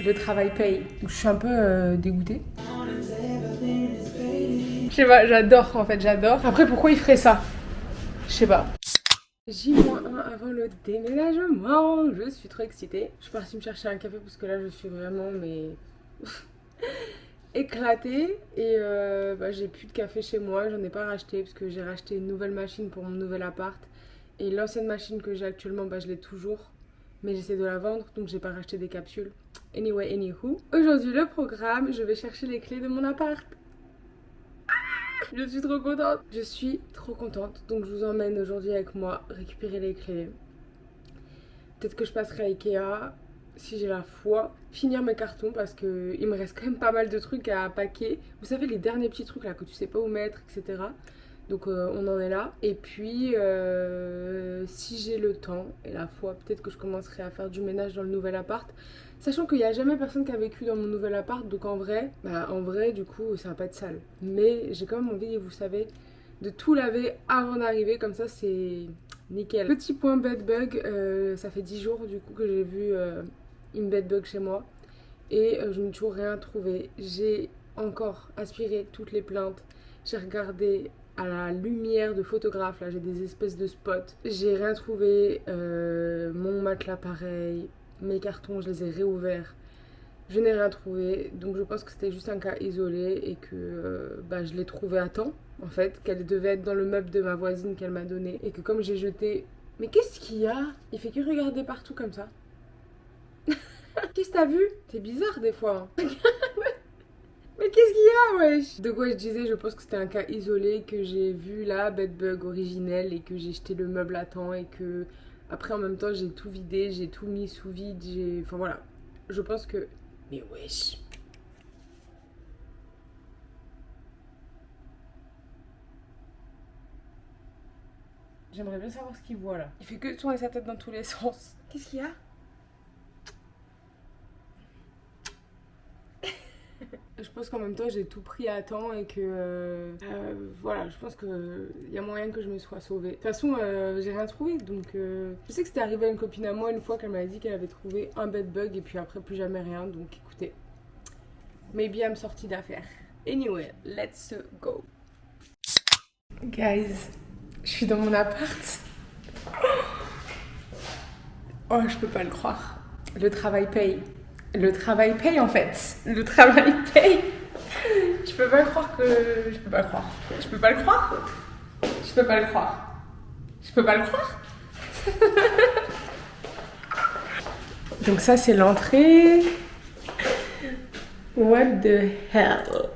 le travail paye. Je suis un peu dégoûtée. Je sais pas, j'adore en fait, j'adore. Après, pourquoi il ferait ça? Je sais pas. J-1 avant le déménagement, je suis trop excitée. Je suis partie me chercher un café parce que là je suis vraiment éclatée et j'ai plus de café chez moi, j'en ai pas racheté parce que j'ai racheté une nouvelle machine pour mon nouvel appart et l'ancienne machine que j'ai actuellement je l'ai toujours mais j'essaie de la vendre donc j'ai pas racheté des capsules. Anyway, anywho. Aujourd'hui le programme, je vais chercher les clés de mon appart. Je suis trop contente. Je suis trop contente. Donc je vous emmène aujourd'hui avec moi récupérer les clés. Peut-être que je passerai à Ikea si j'ai la foi. Finir mes cartons parce que il me reste quand même pas mal de trucs à packer. Vous savez les derniers petits trucs là que tu sais pas où mettre, etc. Donc on en est là. Et puis si j'ai le temps et la foi, peut-être que je commencerai à faire du ménage dans le nouvel appart. Sachant qu'il n'y a jamais personne qui a vécu dans mon nouvel appart, donc en vrai, du coup, ça va pas être sale. Mais j'ai quand même envie, vous savez, de tout laver avant d'arriver, comme ça c'est nickel. Petit point bedbug, ça fait 10 jours du coup que j'ai vu une bedbug chez moi et je n'ai toujours rien trouvé. J'ai encore aspiré toutes les plaintes, j'ai regardé à la lumière de photographe, là j'ai des espèces de spots. J'ai rien trouvé, mon matelas pareil. Mes cartons, je les ai réouverts. Je n'ai rien trouvé. Donc je pense que c'était juste un cas isolé et que je l'ai trouvé à temps, en fait. Qu'elle devait être dans le meuble de ma voisine qu'elle m'a donné. Et que comme j'ai jeté... Mais qu'est-ce qu'il y a? Il fait que regarder partout comme ça. Qu'est-ce que t'as vu? T'es bizarre des fois. Mais qu'est-ce qu'il y a, wesh? De quoi je disais, je pense que c'était un cas isolé, que j'ai vu la bedbug originelle et que j'ai jeté le meuble à temps et que... Après, en même temps, j'ai tout vidé, j'ai tout mis sous vide, Enfin, voilà. Je pense que... Mais wesh. J'aimerais bien savoir ce qu'il voit, là. Il fait que tourner sa tête dans tous les sens. Qu'est-ce qu'il y a? Je pense qu'en même temps, j'ai tout pris à temps et que... voilà, je pense qu'il y a moyen que je me sois sauvée. De toute façon, j'ai rien trouvé, donc... Je sais que c'était arrivé à une copine à moi une fois qu'elle m'avait dit qu'elle avait trouvé un bedbug et puis après, plus jamais rien. Donc, écoutez, maybe I'm sortie d'affaire. Anyway, let's go. Guys, je suis dans mon appart. Oh, je peux pas le croire. Le travail paye. Le travail paye en fait. Le travail paye. Je peux pas croire que... Je peux pas croire. Je peux pas le croire. Je peux pas le croire. Je peux pas le croire. Donc ça c'est l'entrée. What the hell?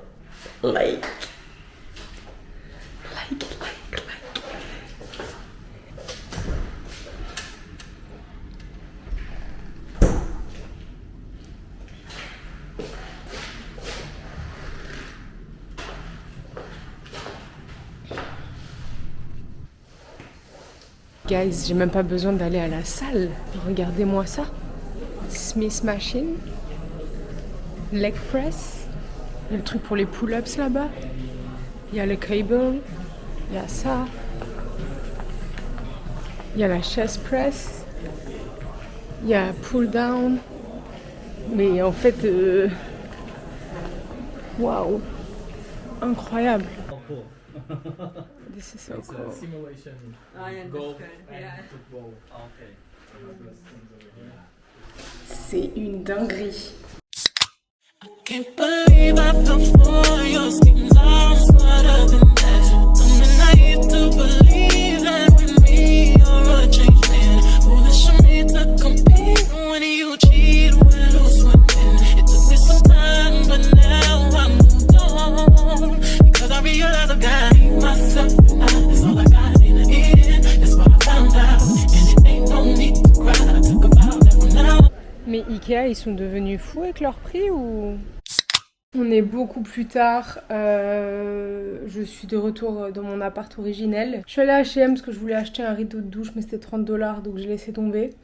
Like. Guys, j'ai même pas besoin d'aller à la salle. Regardez-moi ça. Smith Machine. Leg press. Il y a le truc pour les pull-ups là-bas. Il y a le cable. Il y a ça. Il y a la chest press. Il y a pull down. Mais en fait... Waouh. Incroyable. This is so It's cool. a simulation golf and football. Okay. C'est une dinguerie. Can't believe I fell for your schemes. I'm smarter than that. Something I used to believe that with me you're a changed man. Foolish of me to compete when you cheat when who's winning. It took me some time, but now I moved on because I realize I've got myself. That's all I got in the end. That's what I found out, and it ain't no need to cry. I took a vow that from now. Mais Ikea, ils sont devenus fous avec leur prix ou... On est beaucoup plus tard, je suis de retour dans mon appart originel. Je suis allée à H&M parce que je voulais acheter un rideau de douche mais c'était 30$ donc j'ai laissé tomber.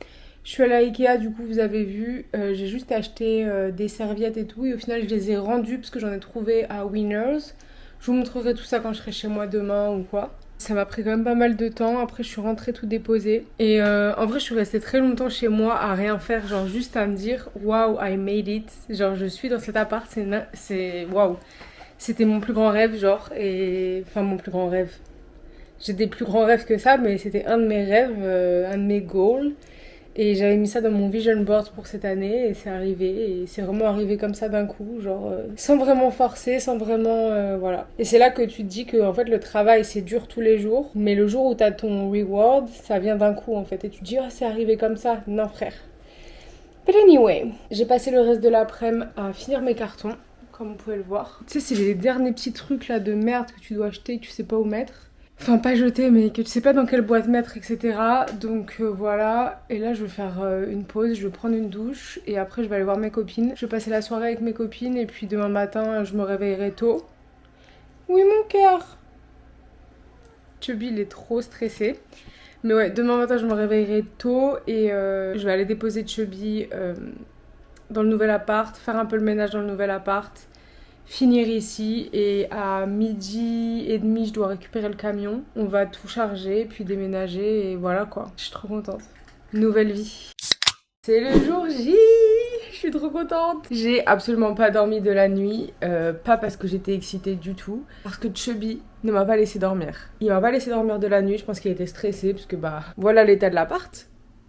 Je suis allée à Ikea, du coup vous avez vu, j'ai juste acheté des serviettes et tout et au final je les ai rendues parce que j'en ai trouvé à Winners. Je vous montrerai tout ça quand je serai chez moi demain ou quoi. Ça m'a pris quand même pas mal de temps. Après, je suis rentrée tout déposer. Et en vrai, je suis restée très longtemps chez moi à rien faire. Genre, juste à me dire, waouh, I made it. Genre, je suis dans cet appart. C'est waouh. C'était mon plus grand rêve, genre. Et enfin, mon plus grand rêve. J'ai des plus grands rêves que ça, mais c'était un de mes rêves, un de mes goals. Et j'avais mis ça dans mon vision board pour cette année et c'est arrivé. Et c'est vraiment arrivé comme ça d'un coup, genre sans vraiment forcer, sans vraiment... voilà. Et c'est là que tu te dis que en fait, le travail, c'est dur tous les jours. Mais le jour où tu as ton reward, ça vient d'un coup en fait. Et tu te dis, oh, c'est arrivé comme ça. Non, frère. But anyway, j'ai passé le reste de l'après-midi à finir mes cartons, comme vous pouvez le voir. Tu sais, c'est les derniers petits trucs là de merde que tu dois acheter et que tu sais pas où mettre. Enfin, pas jeter, mais que tu sais pas dans quelle boîte mettre, etc. Donc voilà. Et là, je vais faire une pause, je vais prendre une douche. Et après, je vais aller voir mes copines. Je vais passer la soirée avec mes copines. Et puis demain matin, je me réveillerai tôt. Oui, mon cœur. Chubby, il est trop stressé. Mais ouais, demain matin, je me réveillerai tôt. Et je vais aller déposer Chubby dans le nouvel appart. Faire un peu le ménage dans le nouvel appart. Finir ici et à 12h30 je dois récupérer le camion. On va tout charger puis déménager et voilà quoi. Je suis trop contente. Nouvelle vie. C'est le jour J. Je suis trop contente. J'ai absolument pas dormi de la nuit. Pas parce que j'étais excitée du tout. Parce que Chubby ne m'a pas laissé dormir. Il m'a pas laissé dormir de la nuit. Je pense qu'il était stressé parce que bah voilà l'état de l'appart.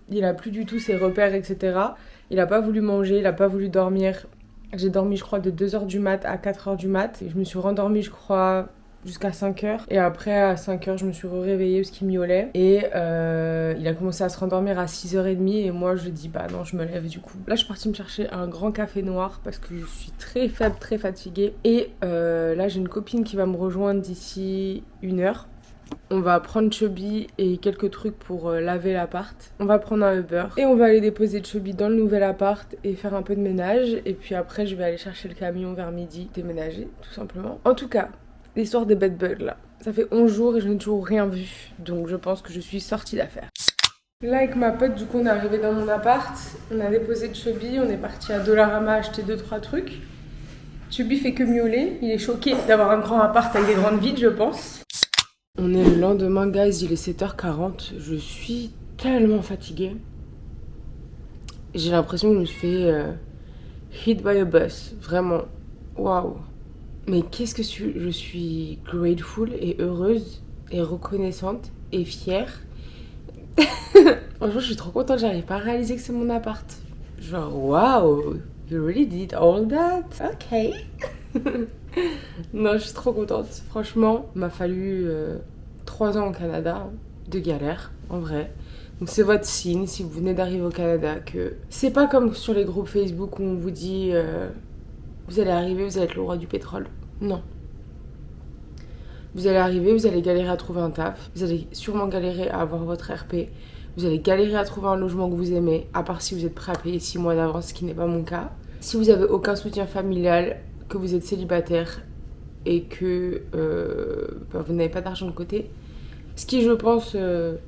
Il a plus du tout ses repères, etc. Il a pas voulu manger, il a pas voulu dormir. J'ai dormi, je crois, de 2h du mat à 4h du mat. Et je me suis rendormie, je crois, jusqu'à 5h. Et après, à 5h, je me suis réveillée parce qu'il miaulait. Et il a commencé à se rendormir à 6h30. Et moi, je dis, bah non, je me lève du coup. Là, je suis partie me chercher un grand café noir parce que je suis très faible, très fatiguée. Et là, j'ai une copine qui va me rejoindre d'ici 1h. On va prendre Chubby et quelques trucs pour laver l'appart. On va prendre un Uber et on va aller déposer Chubby dans le nouvel appart et faire un peu de ménage. Et puis après, je vais aller chercher le camion vers midi, déménager tout simplement. En tout cas, l'histoire des bed bugs là, ça fait 11 jours et je n'ai toujours rien vu. Donc je pense que je suis sortie d'affaire. Là avec ma pote, du coup on est arrivé dans mon appart. On a déposé Chubby, on est parti à Dollarama acheter 2-3 trucs. Chubby fait que miauler, il est choqué d'avoir un grand appart avec des grandes vides je pense. On est le lendemain, guys, il est 7h40. Je suis tellement fatiguée. J'ai l'impression que je me suis fait hit by a bus. Vraiment. Waouh. Mais qu'est-ce que je suis grateful et heureuse et reconnaissante et fière. Franchement, je suis trop contente. J'arrive pas à réaliser que c'est mon appart. Genre, waouh. You really did all that? Ok. Non, je suis trop contente. Franchement, il m'a fallu 3 ans au Canada de galère, en vrai. Donc c'est votre signe, si vous venez d'arriver au Canada, que c'est pas comme sur les groupes Facebook où on vous dit vous allez arriver, vous allez être le roi du pétrole. Non. Vous allez arriver, vous allez galérer à trouver un taf. Vous allez sûrement galérer à avoir votre RP. Vous allez galérer à trouver un logement que vous aimez, à part si vous êtes prêt à payer 6 mois d'avance, ce qui n'est pas mon cas. Si vous avez aucun soutien familial, que vous êtes célibataire et que vous n'avez pas d'argent de côté, ce qui je pense le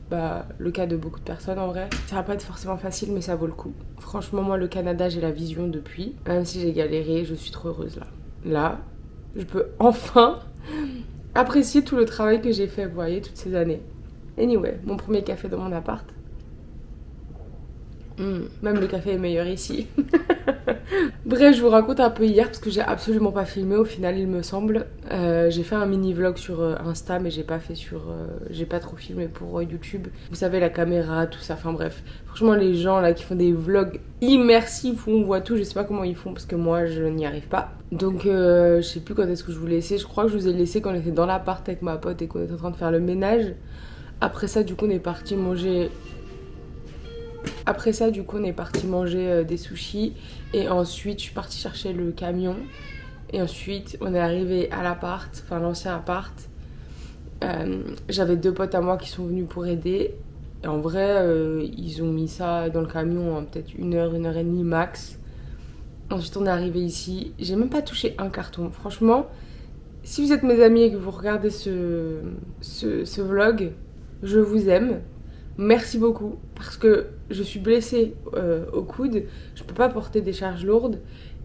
cas de beaucoup de personnes en vrai, ça va pas être forcément facile mais ça vaut le coup. Franchement moi le Canada j'ai la vision depuis, même si j'ai galéré, je suis trop heureuse là je peux enfin apprécier tout le travail que j'ai fait, vous voyez, toutes ces années. Anyway, mon premier café dans mon appart. Même le café est meilleur ici. Bref, je vous raconte un peu hier parce que j'ai absolument pas filmé au final, il me semble. J'ai fait un mini vlog sur Insta, mais j'ai pas trop filmé pour YouTube. Vous savez, la caméra, tout ça, enfin bref. Franchement, les gens là qui font des vlogs immersifs où on voit tout, je sais pas comment ils font parce que moi je n'y arrive pas. Donc je sais plus quand est-ce que je vous laissais. Je crois que je vous ai laissé quand on était dans l'appart avec ma pote et qu'on était en train de faire le ménage. Après ça, du coup, on est parti manger. Des sushis et ensuite je suis partie chercher le camion et ensuite on est arrivé à l'appart, enfin l'ancien appart. J'avais 2 potes à moi qui sont venus pour aider et en vrai ils ont mis ça dans le camion en peut-être 1h30 max. Ensuite on est arrivé ici, j'ai même pas touché un carton. Franchement, si vous êtes mes amis et que vous regardez ce vlog, je vous aime. Merci beaucoup parce que je suis blessée au coude, je peux pas porter des charges lourdes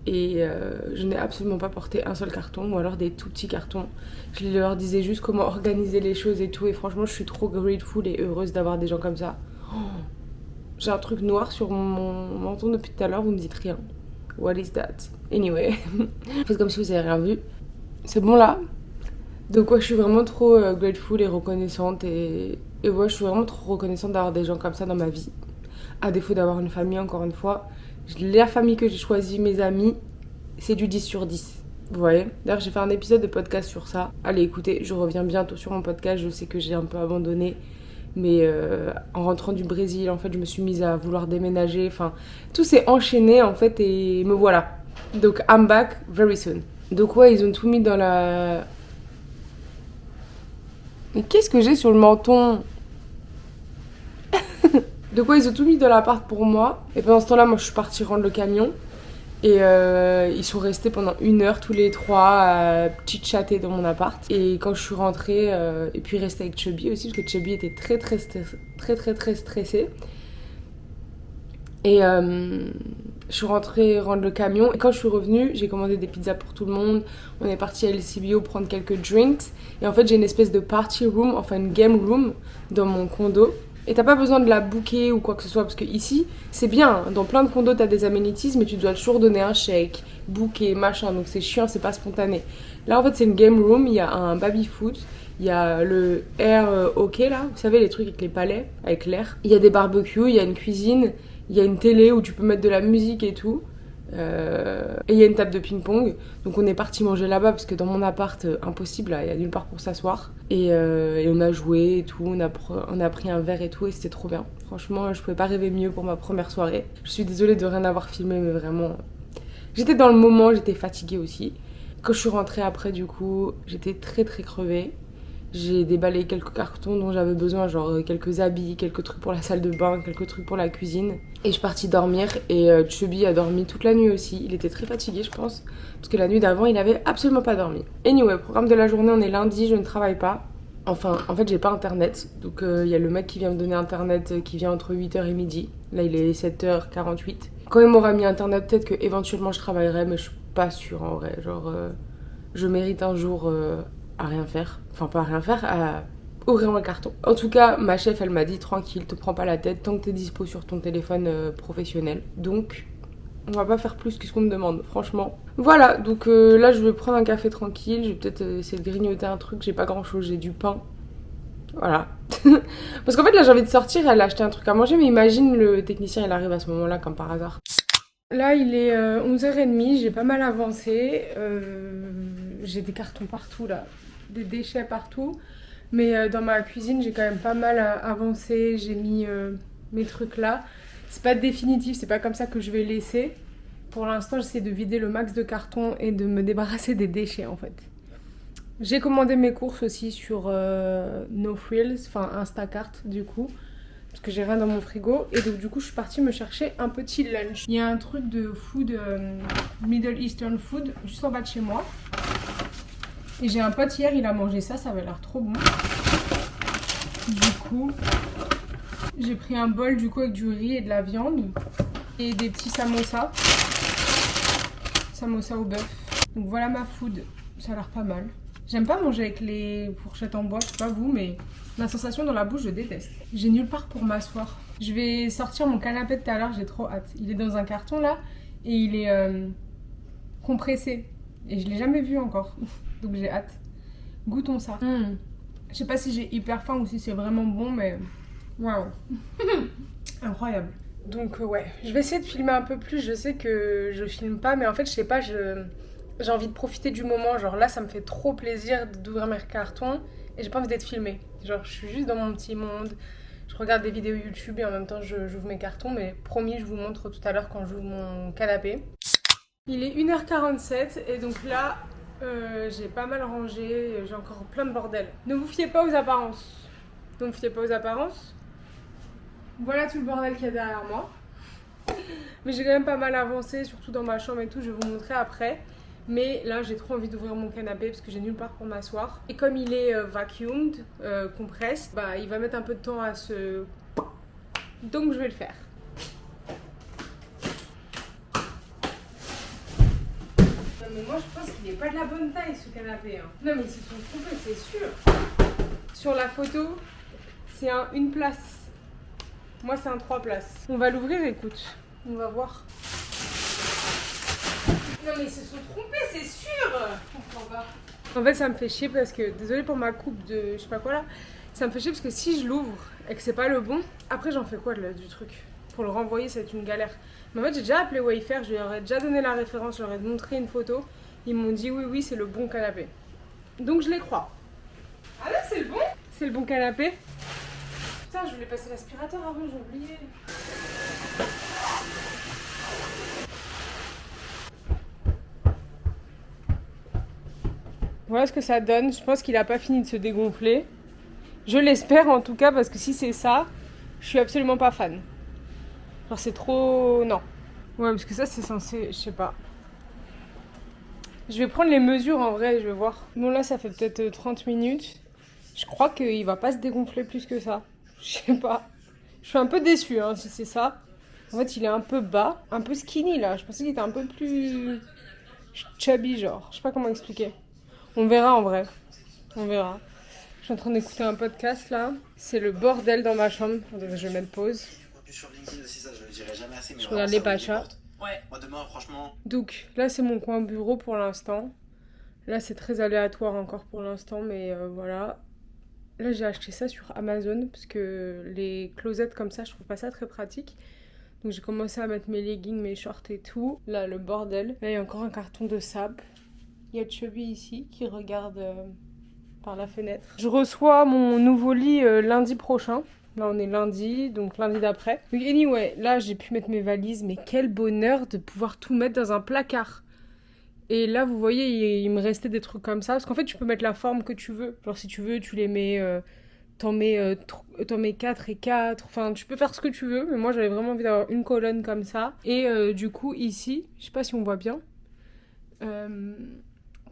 Et je n'ai absolument pas porté un seul carton, ou alors des tout petits cartons. Je leur disais juste comment organiser les choses et tout. Et franchement, je suis trop grateful et heureuse d'avoir des gens comme ça. Oh, j'ai un truc noir sur mon menton depuis tout à l'heure, vous me dites rien. What is that? Anyway, faites comme si vous avez rien vu. C'est bon là? Donc ouais, je suis vraiment trop grateful et reconnaissante. Et ouais, je suis vraiment trop reconnaissante d'avoir des gens comme ça dans ma vie. À défaut d'avoir une famille, encore une fois. La famille que j'ai choisie, mes amis, c'est du 10 sur 10. Vous voyez? D'ailleurs, j'ai fait un épisode de podcast sur ça. Allez, écoutez, je reviens bientôt sur mon podcast. Je sais que j'ai un peu abandonné. Mais en rentrant du Brésil, en fait, je me suis mise à vouloir déménager. Enfin, tout s'est enchaîné, en fait, et me voilà. Donc, I'm back very soon. Donc, ouais, ils ont tout mis dans la... Mais qu'est-ce que j'ai sur le menton? Donc, ouais, ils ont tout mis dans l'appart pour moi. Et pendant ce temps-là, moi, je suis partie rendre le camion. Et ils sont restés pendant 1 heure tous les 3 à chit-chatter dans mon appart. Et quand je suis rentrée, et puis rester avec Chubby aussi, parce que Chubby était très stressé. Et je suis rentrée rendre le camion. Et quand je suis revenue, j'ai commandé des pizzas pour tout le monde. On est parti à LCBO prendre quelques drinks. Et en fait, j'ai une espèce de party room, enfin une game room dans mon condo. Et t'as pas besoin de la booker ou quoi que ce soit, parce que ici, c'est bien, dans plein de condos t'as des amenities, mais tu dois toujours donner un chèque, booker, machin, donc c'est chiant, c'est pas spontané. Là en fait c'est une game room, il y a un baby foot, il y a le air hockey là, vous savez les trucs avec les palets, avec l'air. Il y a des barbecues, il y a une cuisine, il y a une télé où tu peux mettre de la musique et tout. Et il y a une table de ping-pong. Donc on est parti manger là-bas parce que dans mon appart, impossible, il y a nulle part pour s'asseoir. Et on a joué et tout, on a pris un verre et tout et c'était trop bien. Franchement, je pouvais pas rêver mieux pour ma première soirée. Je suis désolée de rien avoir filmé, mais vraiment... J'étais dans le moment, j'étais fatiguée aussi. Quand je suis rentrée après, du coup, j'étais très crevée. J'ai déballé quelques cartons dont j'avais besoin, genre quelques habits, quelques trucs pour la salle de bain, quelques trucs pour la cuisine. Et je suis partie dormir et Chubby a dormi toute la nuit aussi. Il était très fatigué, je pense, parce que la nuit d'avant, il avait absolument pas dormi. Anyway, programme de la journée, on est lundi, je ne travaille pas. Enfin, en fait, j'ai pas internet. Donc il y a le mec qui vient me donner internet qui vient entre 8h et midi. Là, il est 7h48. Quand il m'aura mis internet, peut-être que éventuellement je travaillerai, mais je suis pas sûre en vrai. Genre, je mérite un jour... à rien faire, enfin pas à rien faire, à ouvrir un carton. En tout cas, ma chef, elle m'a dit tranquille, te prends pas la tête tant que t'es dispo sur ton téléphone professionnel. Donc, on va pas faire plus que ce qu'on me demande, franchement. Voilà, donc là, je vais prendre un café tranquille, je vais peut-être essayer de grignoter un truc, j'ai pas grand chose, j'ai du pain. Voilà. Parce qu'en fait, là, j'ai envie de sortir, elle a acheté un truc à manger, mais imagine le technicien, il arrive à ce moment-là, comme par hasard. Là, il est 11h30, j'ai pas mal avancé. J'ai des cartons partout, là. Des déchets partout. Mais dans ma cuisine, j'ai quand même pas mal avancé. J'ai mis mes trucs là. C'est pas définitif, c'est pas comme ça que je vais laisser. Pour l'instant, j'essaie de vider le max de cartons et de me débarrasser des déchets, en fait. J'ai commandé mes courses aussi sur No Frills, enfin Instacart, du coup. Parce que j'ai rien dans mon frigo. Et donc, du coup, je suis partie me chercher un petit lunch. Il y a un truc de food, Middle Eastern food, juste en bas de chez moi. Et j'ai un pote hier, il a mangé ça, ça avait l'air trop bon. Du coup, j'ai pris un bol du coup avec du riz et de la viande. Et des petits samosas. Samosas au bœuf. Donc voilà ma food, ça a l'air pas mal. J'aime pas manger avec les fourchettes en bois, je sais pas vous, mais la sensation dans la bouche, je déteste. J'ai nulle part pour m'asseoir. Je vais sortir mon canapé de tout à l'heure, j'ai trop hâte. Il est dans un carton là, et il est compressé. Et je l'ai jamais vu encore. Donc j'ai hâte. Goûtons ça. Je sais pas si j'ai hyper faim ou si c'est vraiment bon, mais waouh. Incroyable. Donc ouais, je vais essayer de filmer un peu plus. Je sais que je filme pas, mais en fait je sais pas, j'ai envie de profiter du moment. Genre là, ça me fait trop plaisir d'ouvrir mes cartons et j'ai pas envie d'être filmée. Genre je suis juste dans mon petit monde. Je regarde des vidéos YouTube et en même temps j'ouvre mes cartons, mais promis, je vous montre tout à l'heure quand j'ouvre mon canapé. Il est 1h47 et donc là, j'ai pas mal rangé, j'ai encore plein de bordel. Ne vous fiez pas aux apparences. Ne vous fiez pas aux apparences. Voilà tout le bordel qu'il y a derrière moi. Mais j'ai quand même pas mal avancé, surtout dans ma chambre et tout, je vais vous montrer après. Mais là, j'ai trop envie d'ouvrir mon canapé parce que j'ai nulle part pour m'asseoir. Et comme il est vacuumed, compressed, bah il va mettre un peu de temps à se... Donc je vais le faire. mais moi je pense qu'il n'est pas de la bonne taille ce canapé. Hein. Non mais ils se sont trompés, c'est sûr. Sur la photo, c'est un 1 place. Moi c'est un 3 places. On va l'ouvrir, écoute. On va voir. Non mais ils se sont trompés, c'est sûr. Je comprends pas. En fait ça me fait chier parce que, désolée pour ma coupe de je sais pas quoi là, ça me fait chier parce que si je l'ouvre et que c'est pas le bon, après j'en fais quoi du truc? Pour le renvoyer c'est une galère. Mais en fait j'ai déjà appelé Wayfair, je leur ai déjà donné la référence, je leur ai montré une photo. Ils m'ont dit oui c'est le bon canapé. Donc je les crois. Ah là c'est le bon? C'est le bon canapé? Putain je voulais passer l'aspirateur avant, j'ai oublié. Voilà ce que ça donne, je pense qu'il a pas fini de se dégonfler. Je l'espère en tout cas parce que si c'est ça, je suis absolument pas fan. Genre c'est trop... non. Ouais parce que ça c'est censé... je sais pas. Je vais prendre les mesures en vrai, je vais voir. Bon là ça fait peut-être 30 minutes. Je crois qu'il va pas se dégonfler plus que ça. Je sais pas. Je suis un peu déçue hein, si c'est ça. En fait il est un peu bas, un peu skinny là. Je pensais qu'il était un peu plus chubby genre. Je sais pas comment expliquer. On verra en vrai. On verra. Je suis en train d'écouter un podcast là. C'est le bordel dans ma chambre. Donc je vais mettre pause. Sur LinkedIn aussi, ça je le dirai jamais assez. Mais je regarde les pachas. Ouais. Moi demain, franchement. Donc là, c'est mon coin bureau pour l'instant. Là, c'est très aléatoire encore pour l'instant, mais voilà. Là, j'ai acheté ça sur Amazon parce que les closettes comme ça, je trouve pas ça très pratique. Donc j'ai commencé à mettre mes leggings, mes shorts et tout. Là, le bordel. Là, il y a encore un carton de sable. Il y a Chubby ici qui regarde par la fenêtre. Je reçois mon nouveau lit lundi prochain. Là, on est lundi, donc lundi d'après. Donc, anyway, là, j'ai pu mettre mes valises. Mais quel bonheur de pouvoir tout mettre dans un placard. Et là, vous voyez, il me restait des trucs comme ça. Parce qu'en fait, tu peux mettre la forme que tu veux. Genre, si tu veux, tu les mets... t'en mets 4 et 4. Enfin, tu peux faire ce que tu veux. Mais moi, j'avais vraiment envie d'avoir une colonne comme ça. Et du coup, ici, je sais pas si on voit bien.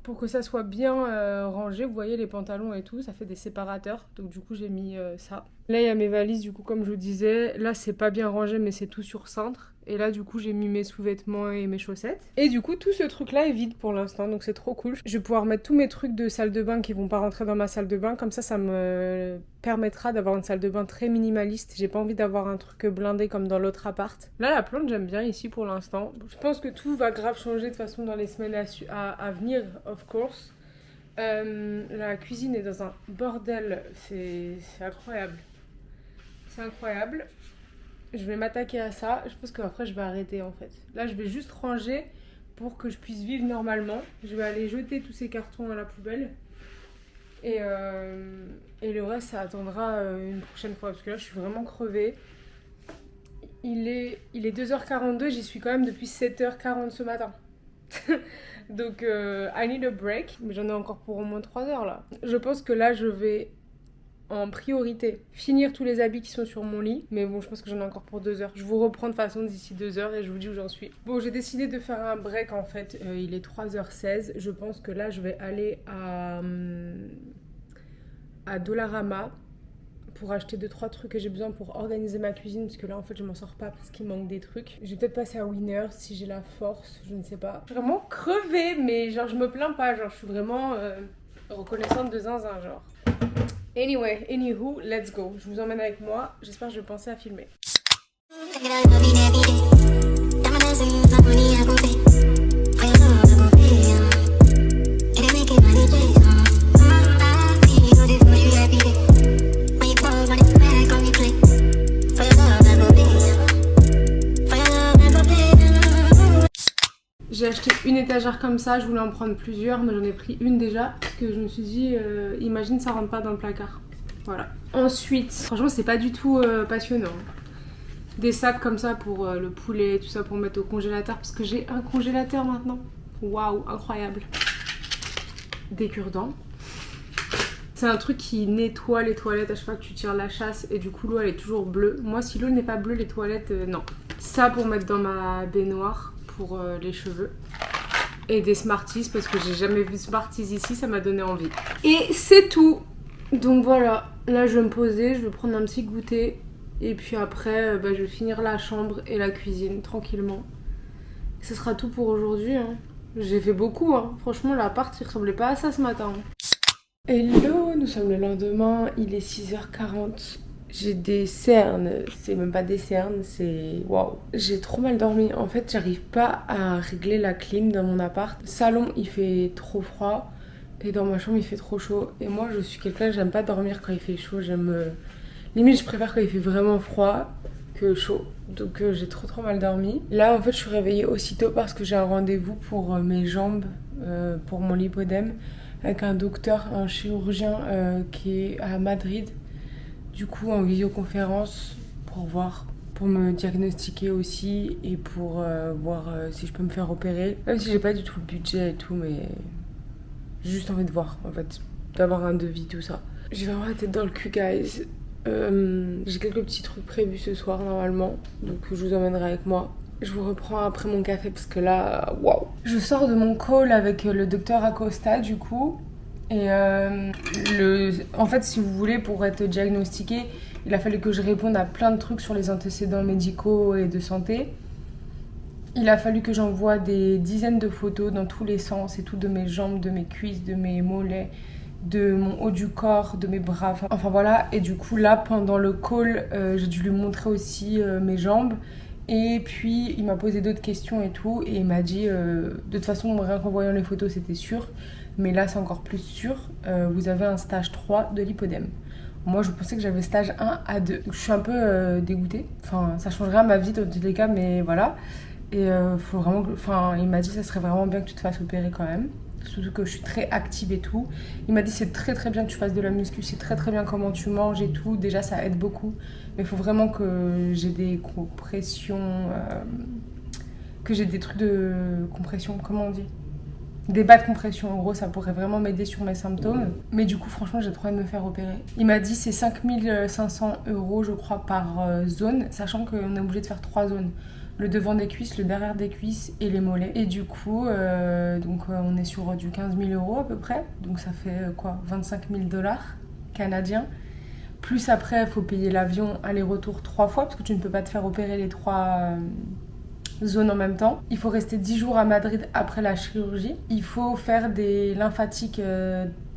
Pour que ça soit bien rangé, vous voyez les pantalons et tout, ça fait des séparateurs. Donc du coup j'ai mis ça. Là il y a mes valises du coup comme je vous disais. Là c'est pas bien rangé mais c'est tout sur cintre. Et là du coup j'ai mis mes sous-vêtements et mes chaussettes. Et du coup tout ce truc là est vide pour l'instant donc c'est trop cool. Je vais pouvoir mettre tous mes trucs de salle de bain qui vont pas rentrer dans ma salle de bain. Comme ça me permettra d'avoir une salle de bain très minimaliste. J'ai pas envie d'avoir un truc blindé comme dans l'autre appart. Là la plante j'aime bien ici pour l'instant. Je pense que tout va grave changer de toute façon dans les semaines à venir of course. La cuisine est dans un bordel, c'est incroyable. C'est incroyable. Je vais m'attaquer à ça. Je pense qu'après je vais arrêter en fait. Là je vais juste ranger pour que je puisse vivre normalement. Je vais aller jeter tous ces cartons à la poubelle. Et le reste ça attendra une prochaine fois. Parce que là je suis vraiment crevée. Il est 2h42, j'y suis quand même depuis 7h40 ce matin. Donc I need a break. Mais j'en ai encore pour au moins 3 heures là. Je pense que là je vais en priorité finir tous les habits qui sont sur mon lit. Mais bon je pense que j'en ai encore pour 2 heures. Je vous reprends de façon d'ici 2 heures et je vous dis où j'en suis. Bon j'ai décidé de faire un break en fait. Il est 3h16. Je pense que là je vais aller à Dollarama pour acheter 2-3 trucs que j'ai besoin pour organiser ma cuisine parce que là en fait je m'en sors pas parce qu'il manque des trucs. Je vais peut-être passer à Winners si j'ai la force, je ne sais pas. Je suis vraiment crevée mais genre je me plains pas, genre je suis vraiment reconnaissante de zinzin genre. Anyway, anywho, let's go. Je vous emmène avec moi, j'espère que je vais penser à filmer. J'ai acheté une étagère comme ça, je voulais en prendre plusieurs, mais j'en ai pris une déjà, parce que je me suis dit, imagine ça rentre pas dans le placard. Voilà. Ensuite, franchement c'est pas du tout passionnant. Des sacs comme ça pour le poulet, tout ça pour mettre au congélateur, parce que j'ai un congélateur maintenant. Waouh, incroyable. Des cure-dents. C'est un truc qui nettoie les toilettes à chaque fois que tu tires la chasse et du coup l'eau elle est toujours bleue. Moi si l'eau n'est pas bleue, les toilettes, non. Ça pour mettre dans ma baignoire. Pour les cheveux et des Smarties parce que j'ai jamais vu Smarties ici, ça m'a donné envie et c'est tout. Donc voilà, là je vais me poser, je vais prendre un petit goûter et puis après je vais finir la chambre et la cuisine tranquillement. Ce sera tout pour aujourd'hui hein. J'ai fait beaucoup, hein. Franchement, l'appart, il ressemblait pas à ça ce matin. Hello, nous sommes le lendemain, il est 6h40. J'ai des cernes, c'est même pas des cernes, c'est waouh. J'ai trop mal dormi. En fait, j'arrive pas à régler la clim dans mon appart. Salon, il fait trop froid et dans ma chambre, il fait trop chaud. Et moi, je suis quelqu'un, j'aime pas dormir quand il fait chaud. Limite, je préfère quand il fait vraiment froid que chaud. Donc, j'ai trop mal dormi. Là, en fait, je suis réveillée aussitôt parce que j'ai un rendez-vous pour mes jambes, pour mon lipodème, avec un docteur, un chirurgien qui est à Madrid. Du coup, en visioconférence pour me diagnostiquer aussi et pour voir si je peux me faire opérer. Même si j'ai pas du tout le budget et tout, mais j'ai juste envie de voir, en fait, d'avoir un devis, tout ça. J'ai vraiment la tête dans le cul, guys. J'ai quelques petits trucs prévus ce soir, normalement, donc je vous emmènerai avec moi. Je vous reprends après mon café parce que là, waouh. Je sors de mon call avec le docteur Acosta, du coup. Et en fait, si vous voulez, pour être diagnostiqué, il a fallu que je réponde à plein de trucs sur les antécédents médicaux et de santé. Il a fallu que j'envoie des dizaines de photos dans tous les sens et tout, de mes jambes, de mes cuisses, de mes mollets, de mon haut du corps, de mes bras. Enfin voilà. Et du coup, là, pendant le call, j'ai dû lui montrer aussi mes jambes. Et puis, il m'a posé d'autres questions et tout. Et il m'a dit, de toute façon, rien qu'en voyant les photos, c'était sûr. Mais là, c'est encore plus sûr. Vous avez un stage 3 de lipodème. Moi, je pensais que j'avais stage 1 à 2. Donc, je suis un peu dégoûtée. Enfin, ça changerait ma vie dans tous les cas, mais voilà. Et faut vraiment... il m'a dit que ça serait vraiment bien que tu te fasses opérer quand même. Surtout que je suis très active et tout. Il m'a dit c'est très bien que tu fasses de la muscu, c'est très bien comment tu manges et tout. Déjà, ça aide beaucoup. Mais il faut vraiment que j'ai des compressions... que j'ai des trucs de compression, comment on dit ? Des bas de compression, en gros, ça pourrait vraiment m'aider sur mes symptômes. Mais du coup, franchement, j'ai trop envie de me faire opérer. Il m'a dit c'est 5 500 €, je crois, par zone, sachant qu'on est obligé de faire 3 zones. Le devant des cuisses, le derrière des cuisses et les mollets. Et du coup, on est sur du 15 000 € à peu près. Donc ça fait 25 000 $ canadiens. Plus après, il faut payer l'avion aller-retour 3 fois, parce que tu ne peux pas te faire opérer les 3... zones en même temps. Il faut rester 10 jours à Madrid après la chirurgie. Il faut faire des lymphatiques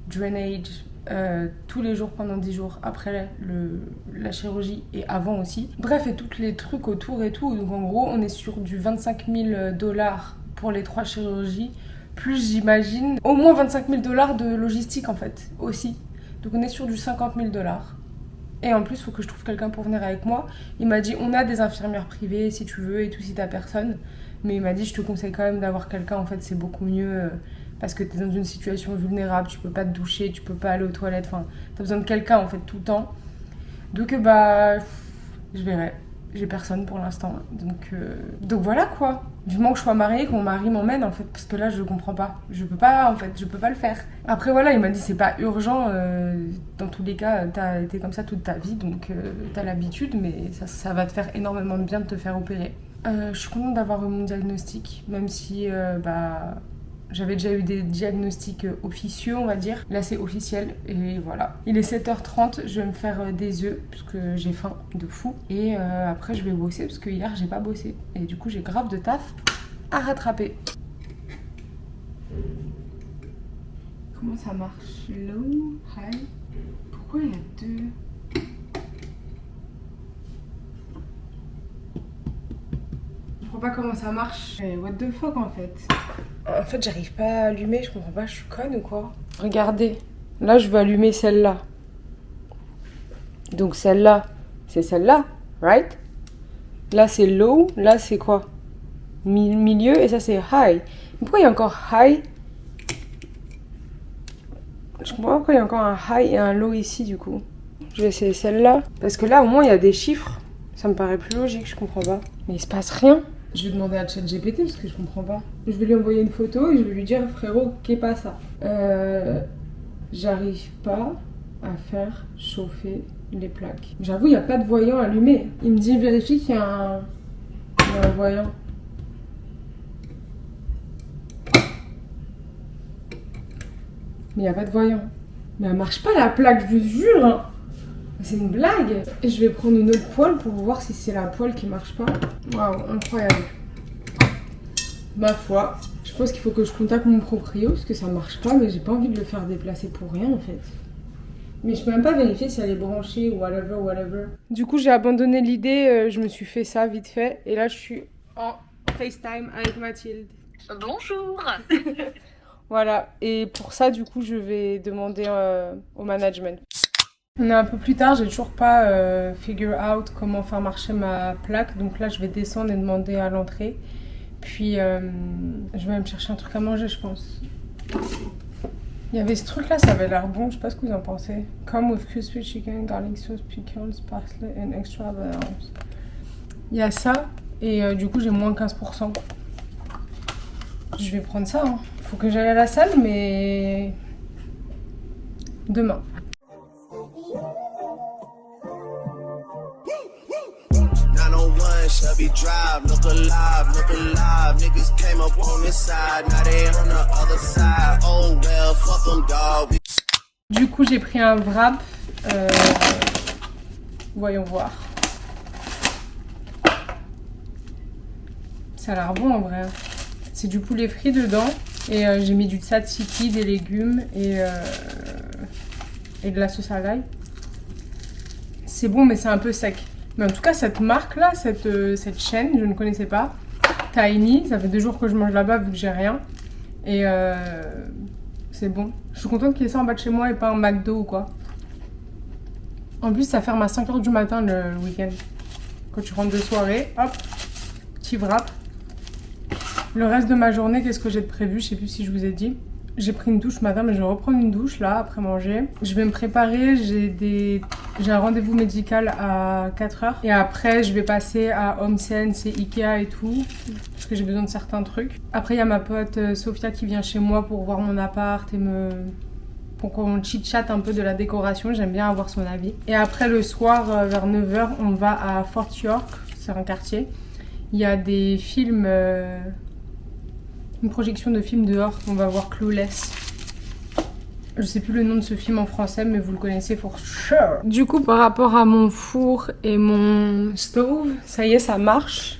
drainage tous les jours pendant 10 jours après la chirurgie et avant aussi. Bref, et tous les trucs autour et tout. Donc en gros, on est sur du 25 000 $ pour les 3 chirurgies. Plus j'imagine au moins 25 000 $ de logistique en fait aussi. Donc on est sur du 50 000 $. Et en plus, il faut que je trouve quelqu'un pour venir avec moi. Il m'a dit, on a des infirmières privées si tu veux et tout, si t'as personne. Mais il m'a dit, je te conseille quand même d'avoir quelqu'un. En fait, c'est beaucoup mieux parce que t'es dans une situation vulnérable. Tu peux pas te doucher, tu peux pas aller aux toilettes. Enfin, t'as besoin de quelqu'un en fait tout le temps. Donc, je verrai. J'ai personne pour l'instant. Donc voilà quoi. Vivement que je sois mariée, que mon mari m'emmène en fait. Parce que là, je comprends pas. Je peux pas le faire. Après voilà, il m'a dit c'est pas urgent. Dans tous les cas, t'as été comme ça toute ta vie. Donc t'as l'habitude. Mais ça va te faire énormément de bien de te faire opérer. Je suis contente d'avoir eu mon diagnostic. Même si j'avais déjà eu des diagnostics officieux, on va dire. Là, c'est officiel. Et voilà. Il est 7h30. Je vais me faire des œufs. Parce que j'ai faim de fou. Et après, je vais bosser. Parce que hier, j'ai pas bossé. Et du coup, j'ai grave de taf à rattraper. Comment ça marche? Low, high. Pourquoi il y a 2? Je comprends pas comment ça marche. What the fuck en fait? En fait, j'arrive pas à allumer, je comprends pas, je suis conne ou quoi? Regardez, là je veux allumer celle-là. Donc celle-là, c'est celle-là, right? Là c'est low, là c'est quoi? Milieu et ça c'est high. Pourquoi il y a encore high? Je comprends pas pourquoi il y a encore un high et un low ici du coup. Je vais essayer celle-là. Parce que là au moins il y a des chiffres. Ça me paraît plus logique, je comprends pas. Mais il se passe rien. Je vais demander à ChatGPT parce que je comprends pas. Je vais lui envoyer une photo et je vais lui dire frérot, qu'est pas ça? J'arrive pas à faire chauffer les plaques. J'avoue, il n'y a pas de voyant allumé. Il me dit vérifie qu'il y a un voyant. Mais il n'y a pas de voyant. Mais elle marche pas la plaque, je vous jure hein. C'est une blague. Et je vais prendre une autre poêle pour voir si c'est la poêle qui marche pas. Waouh, incroyable. Ma foi, je pense qu'il faut que je contacte mon proprio parce que ça marche pas, mais j'ai pas envie de le faire déplacer pour rien en fait. Mais je peux même pas vérifier si elle est branchée ou whatever. Du coup, j'ai abandonné l'idée, je me suis fait ça vite fait. Et là, je suis en FaceTime avec Mathilde. Bonjour. Voilà, et pour ça, du coup, je vais demander au management. On est un peu plus tard, j'ai toujours pas figure out comment faire marcher ma plaque. Donc là, je vais descendre et demander à l'entrée. Puis, je vais me chercher un truc à manger, je pense. Il y avait ce truc là, ça avait l'air bon, je sais pas ce que vous en pensez. Come with crispy chicken, garlic sauce, pickles, parsley and extra herbs. Il y a ça, et du coup j'ai moins 15%. Je vais prendre ça, hein. Faut que j'aille à la salle, mais demain. Shelby Drive, look alive, niggas came up on this side, now they on the other side, oh well, fuck them dog. Du coup j'ai pris un wrap, voyons voir. Ça a l'air bon en vrai. C'est du poulet frit dedans, et j'ai mis du tzatziki, des légumes, et de la sauce à l'ail. C'est bon mais c'est un peu sec. Mais en tout cas, cette marque-là, cette chaîne, je ne connaissais pas. Tiny, ça fait 2 jours que je mange là-bas vu que j'ai rien. Et c'est bon. Je suis contente qu'il y ait ça en bas de chez moi et pas un McDo ou quoi. En plus, ça ferme à 5h du matin le week-end. Quand tu rentres de soirée, hop, petit wrap. Le reste de ma journée, qu'est-ce que j'ai de prévu? Je sais plus si je vous ai dit. J'ai pris une douche ce matin, mais je vais reprendre une douche là, après manger. Je vais me préparer, j'ai un rendez-vous médical à 4h. Et après, je vais passer à Home Sense et Ikea et tout, parce que j'ai besoin de certains trucs. Après, il y a ma pote Sophia qui vient chez moi pour voir mon appart et pour qu'on chit-chat un peu de la décoration. J'aime bien avoir son avis. Et après, le soir, vers 9h, on va à Fort York, c'est un quartier. Il y a des films... une projection de film dehors, on va voir Clueless. Je sais plus le nom de ce film en français, mais vous le connaissez for sure. Du coup, par rapport à mon four et mon stove, ça y est, ça marche.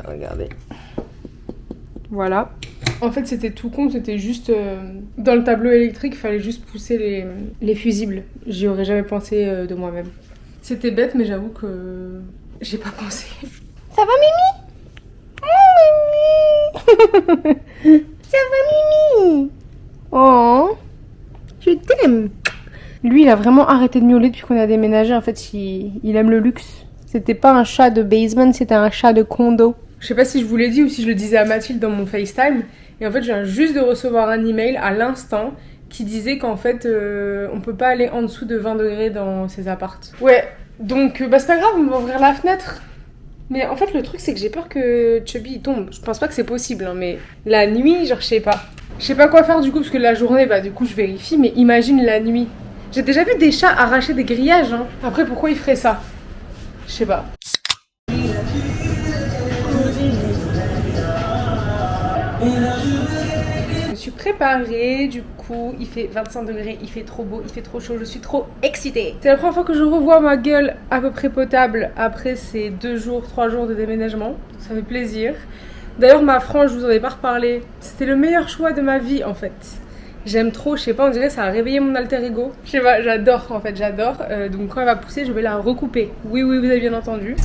Regardez. Voilà. En fait, c'était tout con, c'était juste... dans le tableau électrique, il fallait juste pousser les fusibles. J'y aurais jamais pensé de moi-même. C'était bête, mais j'avoue que j'ai pas pensé. Ça va, Mimi? Ça va, Mimi? Oh, je t'aime. Lui, il a vraiment arrêté de miauler depuis qu'on a déménagé. En fait, il aime le luxe. C'était pas un chat de basement, c'était un chat de condo. Je sais pas si je vous l'ai dit ou si je le disais à Mathilde dans mon FaceTime. Et en fait, je viens juste de recevoir un email à l'instant qui disait qu'en fait, on peut pas aller en dessous de 20 degrés dans ces appartes. Ouais, donc c'est pas grave, on va ouvrir la fenêtre. Mais en fait, le truc, c'est que j'ai peur que Chubby il tombe. Je pense pas que c'est possible, hein, mais la nuit, genre, je sais pas. Je sais pas quoi faire du coup, parce que la journée, bah du coup, je vérifie, mais imagine la nuit. J'ai déjà vu des chats arracher des grillages, hein. Après, pourquoi ils feraient ça? Je sais pas. Je me suis préparée, du coup, il fait 25 degrés, il fait trop beau, il fait trop chaud, je suis trop excitée. C'est la première fois que je revois ma gueule à peu près potable après ces 3 jours de déménagement. Ça fait plaisir. D'ailleurs, ma frange, je vous en ai pas reparlé. C'était le meilleur choix de ma vie, en fait. J'aime trop, je sais pas, on dirait ça a réveillé mon alter ego. Je sais pas, j'adore en fait, j'adore. Donc quand elle va pousser, je vais la recouper. Oui, oui, vous avez bien entendu.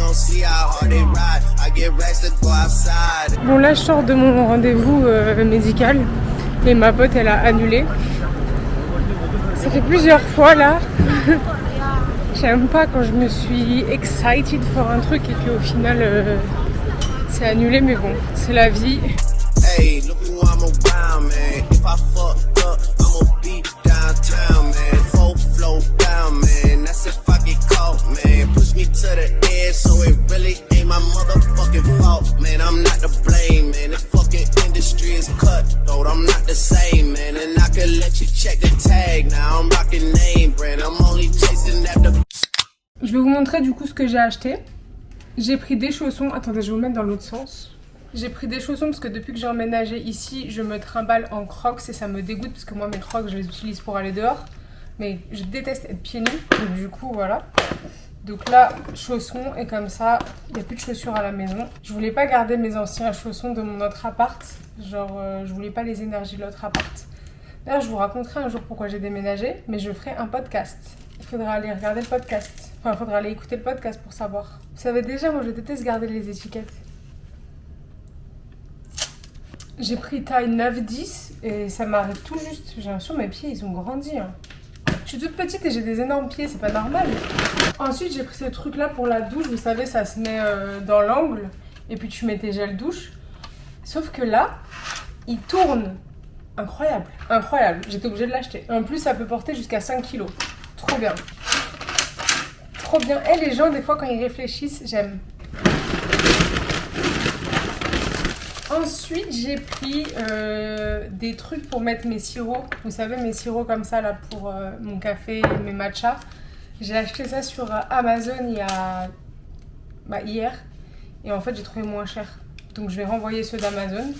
Bon là, je sors de mon rendez-vous médical et ma pote, elle a annulé. Ça fait plusieurs fois là. J'aime pas quand je me suis excited pour un truc et qu'au final c'est annulé, mais bon, c'est la vie. Hey, look who I'm around, man. If I fucked up, I'ma be downtown, man. Full flow down, man. That's if I get caught, man. Push me to the edge, so it really ain't my motherfucking fault, man. I'm not to blame, man. The fucking industry is cutthroat. I'm not the same, man. And I can let you check the tag. Now I'm rocking name brand. I'm only chasing after. Je vais vous montrer du coup ce que j'ai acheté. J'ai pris des chaussons. Attendez, je vais vous mettre dans l'autre sens. J'ai pris des chaussons parce que depuis que j'ai emménagé ici, je me trimballe en crocs et ça me dégoûte parce que moi mes crocs je les utilise pour aller dehors. Mais je déteste être pieds nus, donc du coup voilà. Donc là, chaussons, et comme ça, il n'y a plus de chaussures à la maison. Je voulais pas garder mes anciens chaussons de mon autre appart. Genre, je voulais pas les énergies de l'autre appart. D'ailleurs, je vous raconterai un jour pourquoi j'ai déménagé, mais je ferai un podcast. Il faudra aller regarder le podcast. Enfin, il faudra aller écouter le podcast pour savoir. Vous savez déjà, moi je déteste garder les étiquettes. J'ai pris taille 9-10 et ça m'arrive tout juste. J'ai l'impression que mes pieds ils ont grandi. Hein. Je suis toute petite et j'ai des énormes pieds, c'est pas normal. Ensuite, j'ai pris ce truc là pour la douche. Vous savez, ça se met dans l'angle et puis tu mets tes gels douche. Sauf que là, il tourne. Incroyable, incroyable. J'étais obligée de l'acheter. En plus, ça peut porter jusqu'à 5 kilos. Trop bien. Trop bien. Et les gens, des fois, quand ils réfléchissent, j'aime. Ensuite, j'ai pris des trucs pour mettre mes sirops. Vous savez, mes sirops comme ça, là, pour mon café, mes matchas. J'ai acheté ça sur Amazon hier. Et en fait, j'ai trouvé moins cher. Donc, je vais renvoyer ceux d'Amazon.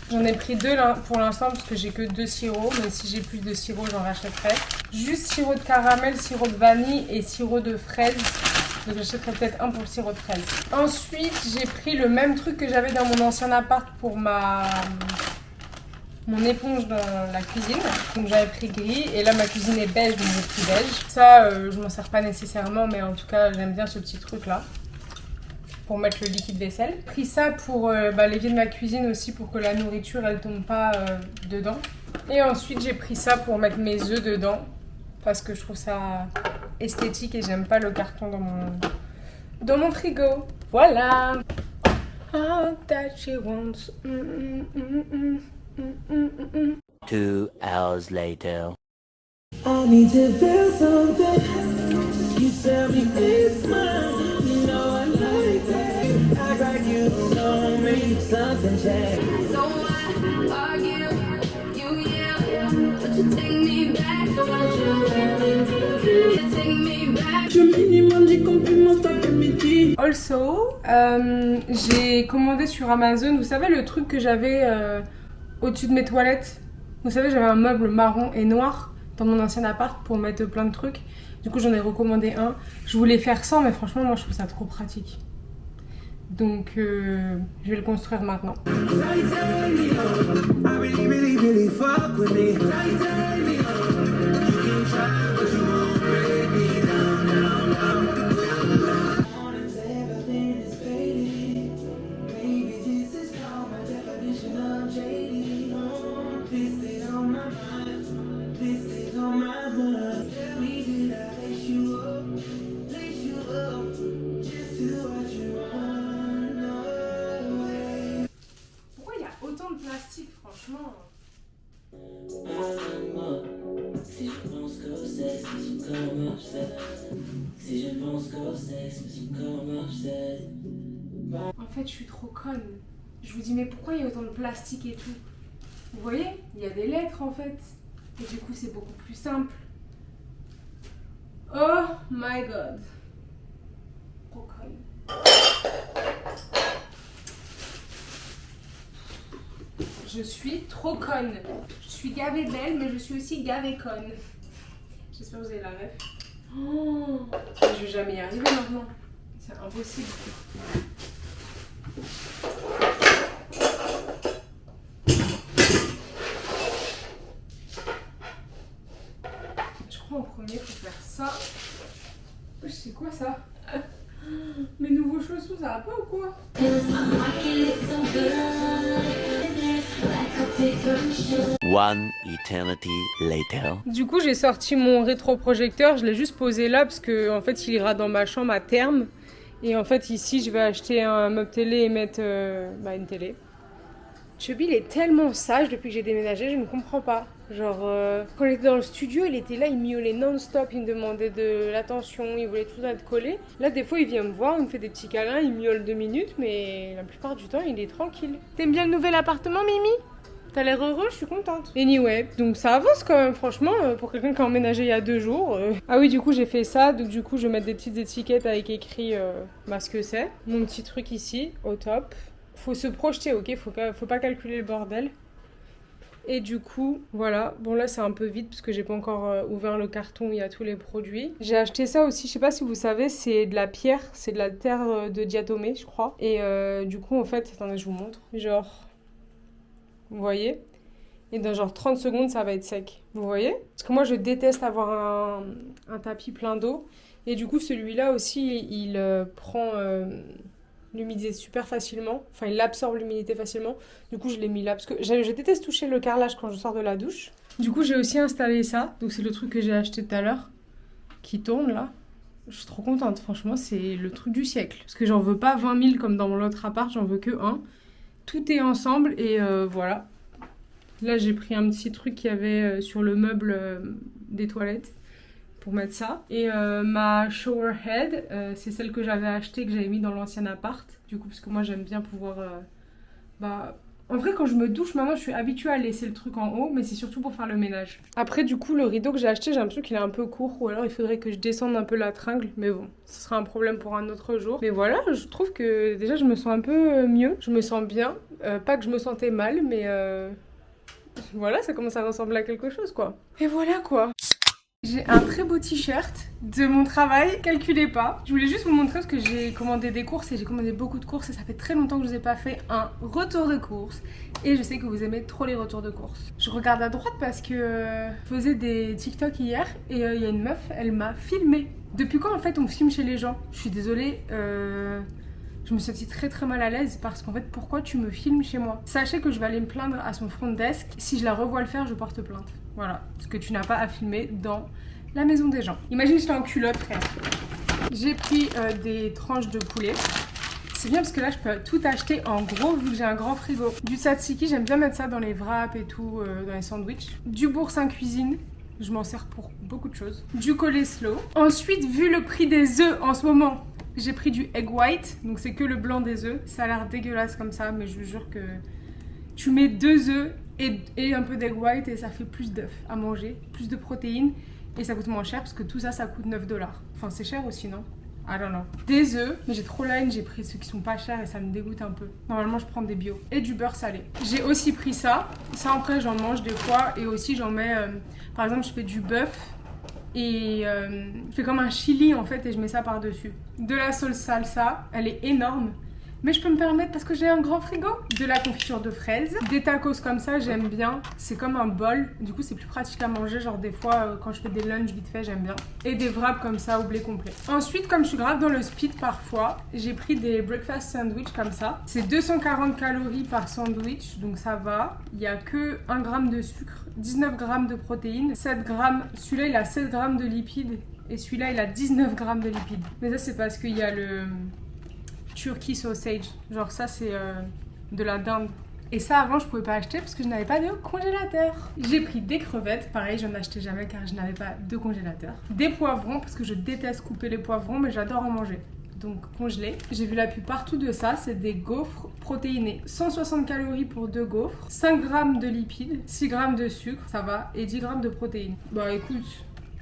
J'en ai pris 2 pour l'instant parce que j'ai que 2 sirops. Mais si j'ai plus de sirop, j'en rachèterai. Juste sirop de caramel, sirop de vanille et sirop de fraise. Donc j'achèterai peut-être un pour le sirop de fraise. Ensuite, j'ai pris le même truc que j'avais dans mon ancien appart pour mon éponge dans la cuisine. Donc j'avais pris gris et là ma cuisine est beige, donc j'ai pris beige. Ça, je m'en sers pas nécessairement, mais en tout cas j'aime bien ce petit truc là. Pour mettre le liquide vaisselle. J'ai pris ça pour l'évier de ma cuisine aussi pour que la nourriture elle tombe pas dedans. Et ensuite j'ai pris ça pour mettre mes œufs dedans parce que je trouve ça esthétique et j'aime pas le carton dans mon frigo. Voilà. All that she wants. 2 hours later. I need to feel something. You tell me it's mine. You know I like that. Act like you know me. Something changed. So I argue, you yell, but you take me back. What you really do, you take me back. Je minimum des compliments cet après-midi. Also, j'ai commandé sur Amazon, vous savez le truc que j'avais au-dessus de mes toilettes. Vous savez, j'avais un meuble marron et noir dans mon ancien appart pour mettre plein de trucs. Du coup, j'en ai recommandé un. Je voulais faire sans, mais franchement, moi, je trouve ça trop pratique. Donc, je vais le construire maintenant. Pourquoi il y a autant de plastique, franchement? Si je pense qu'au sexe, mais son corps marche seul. Si je pense qu'au sexe, mais son corps marche seul. En fait, je suis trop conne. Je vous dis, mais pourquoi il y a autant de plastique et tout? Vous voyez, il y a des lettres en fait. Et du coup, c'est beaucoup plus simple. Oh my god. Trop conne. Je suis trop conne. Je suis gavée belle, mais je suis aussi gavée conne. J'espère que vous avez la ref. Oh, je vais jamais y arriver maintenant. C'est impossible. Je crois en premier, faut faire ça. C'est quoi ça? Mes nouveaux chaussons, ça va pas ou quoi? One eternity later. Du coup, j'ai sorti mon rétroprojecteur, je l'ai juste posé là parce que en fait, il ira dans ma chambre à terme. Et en fait, ici, je vais acheter un meuble télé et mettre une télé. Chubby, il est tellement sage depuis que j'ai déménagé, je ne comprends pas. Genre, quand il était dans le studio, il était là, il miaulait non-stop, il me demandait de l'attention, il voulait tout être collé. Là, des fois, il vient me voir, il me fait des petits câlins, il miaule 2 minutes, mais la plupart du temps, il est tranquille. T'aimes bien le nouvel appartement, Mimi? T'as l'air heureux, je suis contente. Anyway, donc ça avance quand même, franchement, pour quelqu'un qui a emménagé il y a 2 jours. Ah oui, du coup, j'ai fait ça, donc du coup, je vais mettre des petites étiquettes avec écrit ce que c'est. Mon petit truc ici, au top. Faut se projeter, ok? Faut pas calculer le bordel. Et du coup, voilà. Bon, là, c'est un peu vide parce que j'ai pas encore ouvert le carton où il y a tous les produits. J'ai acheté ça aussi, je sais pas si vous savez, c'est de la pierre, c'est de la terre de diatomée, je crois. Et du coup, en fait, attendez, je vous montre. Genre, vous voyez ? Et dans genre 30 secondes, ça va être sec. Vous voyez ? Parce que moi, je déteste avoir un tapis plein d'eau. Et du coup, celui-là aussi, il prend l'humidité super facilement. Enfin, il absorbe l'humidité facilement. Du coup, je l'ai mis là. Parce que je déteste toucher le carrelage quand je sors de la douche. Du coup, j'ai aussi installé ça. Donc, c'est le truc que j'ai acheté tout à l'heure. Qui tourne, là. Je suis trop contente. Franchement, c'est le truc du siècle. Parce que j'en veux pas 20 000 comme dans mon autre appart. J'en veux que un. Tout est ensemble. Et voilà. Là, j'ai pris un petit truc qu'il y avait sur le meuble des toilettes pour mettre ça. Et ma shower head, c'est celle que j'avais achetée, que j'avais mis dans l'ancien appart. Du coup, parce que moi, j'aime bien pouvoir... En vrai, quand je me douche, maintenant, je suis habituée à laisser le truc en haut, mais c'est surtout pour faire le ménage. Après, du coup, le rideau que j'ai acheté, j'ai l'impression qu'il est un peu court, ou alors il faudrait que je descende un peu la tringle. Mais bon, ce sera un problème pour un autre jour. Mais voilà, je trouve que déjà, je me sens un peu mieux. Je me sens bien. Pas que je me sentais mal, mais... Voilà, ça commence à ressembler à quelque chose, quoi. Et voilà, quoi. J'ai un très beau t-shirt de mon travail, calculez pas. Je voulais juste vous montrer parce que j'ai commandé des courses et j'ai commandé beaucoup de courses et ça fait très longtemps que je vous ai pas fait un retour de courses. Et je sais que vous aimez trop les retours de courses. Je regarde à droite parce que je faisais des TikTok hier et il y a une meuf, elle m'a filmé. Depuis quand en fait on filme chez les gens ? Je suis désolée, je me suis sentie très très mal à l'aise parce qu'en fait, pourquoi tu me filmes chez moi ? Sachez que je vais aller me plaindre à son front desk. Si je la revois le faire, je porte plainte. Voilà, parce que tu n'as pas à filmer dans la maison des gens. Imagine j'étais en culotte, frère. J'ai pris des tranches de poulet. C'est bien parce que là, je peux tout acheter en gros vu que j'ai un grand frigo. Du tzatziki, j'aime bien mettre ça dans les wraps et tout, dans les sandwichs. Du boursin cuisine. Je m'en sers pour beaucoup de choses. Du coleslaw. Ensuite, vu le prix des œufs en ce moment, j'ai pris du egg white, donc c'est que le blanc des œufs. Ça a l'air dégueulasse comme ça, mais je vous jure que tu mets 2 œufs et un peu d'egg white et ça fait plus d'œufs à manger, plus de protéines et ça coûte moins cher parce que tout ça, ça coûte 9 $. Enfin, c'est cher aussi, non ? I don't know. Des œufs, mais j'ai trop la haine, j'ai pris ceux qui sont pas chers et ça me dégoûte un peu. Normalement, je prends des bio. Et du beurre salé. J'ai aussi pris ça. Ça, après, j'en mange des fois et aussi j'en mets... par exemple, je fais du bœuf. Et je fais comme un chili en fait et je mets ça par-dessus. De la sauce salsa, elle est énorme. Mais je peux me permettre parce que j'ai un grand frigo. De la confiture de fraises. Des tacos comme ça, j'aime bien. C'est comme un bol. Du coup, c'est plus pratique à manger. Genre des fois, quand je fais des lunchs vite fait, j'aime bien. Et des wraps comme ça au blé complet. Ensuite, comme je suis grave dans le speed parfois, j'ai pris des breakfast sandwich comme ça. C'est 240 calories par sandwich. Donc ça va. Il n'y a que 1 gramme de sucre. 19 grammes de protéines. 7 grammes. Celui-là, il a 7 grammes de lipides. Et celui-là, il a 19 grammes de lipides. Mais ça, c'est parce qu'il y a le... Turkey sausage, genre ça c'est de la dinde. Et ça avant je pouvais pas acheter parce que je n'avais pas de congélateur. J'ai pris des crevettes, pareil je n'en achetais jamais car je n'avais pas de congélateur. Des poivrons parce que je déteste couper les poivrons mais j'adore en manger. Donc congelés. J'ai vu la pub partout de ça, c'est des gaufres protéinés. 160 calories pour 2 gaufres, 5 grammes de lipides, 6 grammes de sucre, ça va, et 10 grammes de protéines. Bah écoute,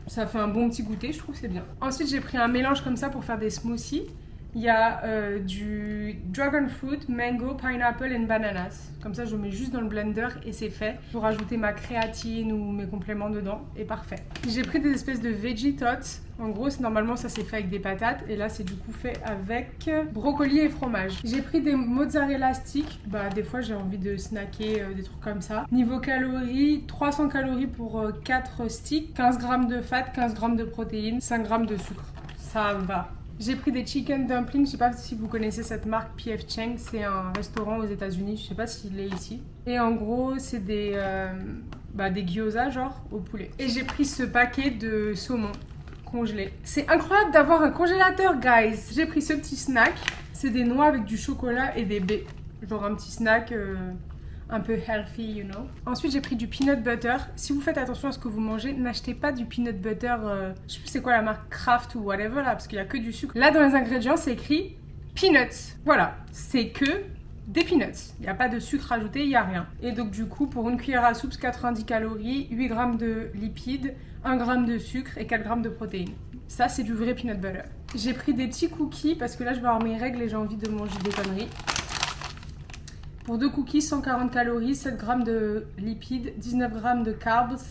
ça fait un bon petit goûter, je trouve que c'est bien. Ensuite j'ai pris un mélange comme ça pour faire des smoothies. Il y a du dragon fruit, mango, pineapple et bananas. Comme ça, je mets juste dans le blender et c'est fait. Pour rajouter ma créatine ou mes compléments dedans et parfait. J'ai pris des espèces de veggie tots. En gros, normalement, ça c'est fait avec des patates. Et là, c'est du coup fait avec brocoli et fromage. J'ai pris des mozzarella sticks. Bah, des fois, j'ai envie de snacker des trucs comme ça. Niveau calories, 300 calories pour 4 sticks. 15 grammes de fat, 15 grammes de protéines, 5 grammes de sucre. Ça va. J'ai pris des chicken dumplings, je sais pas si vous connaissez cette marque P.F. Chang, c'est un restaurant aux États-Unis, je sais pas s'il est ici. Et en gros, c'est des gyoza genre au poulet. Et j'ai pris ce paquet de saumon congelé. C'est incroyable d'avoir un congélateur, guys. J'ai pris ce petit snack, c'est des noix avec du chocolat et des baies. Genre un petit snack un peu healthy, you know. Ensuite, j'ai pris du peanut butter. Si vous faites attention à ce que vous mangez, n'achetez pas du peanut butter, je sais plus c'est quoi la marque, Kraft ou whatever là, parce qu'il y a que du sucre. Là, dans les ingrédients, c'est écrit peanuts. Voilà, c'est que des peanuts. Il n'y a pas de sucre ajouté, il n'y a rien. Et donc, du coup, pour une cuillère à soupe, 90 calories, 8 grammes de lipides, 1 gramme de sucre et 4 grammes de protéines. Ça, c'est du vrai peanut butter. J'ai pris des petits cookies parce que là, je vais avoir mes règles et j'ai envie de manger des conneries. Pour 2 cookies, 140 calories, 7 grammes de lipides, 19 grammes de carbs,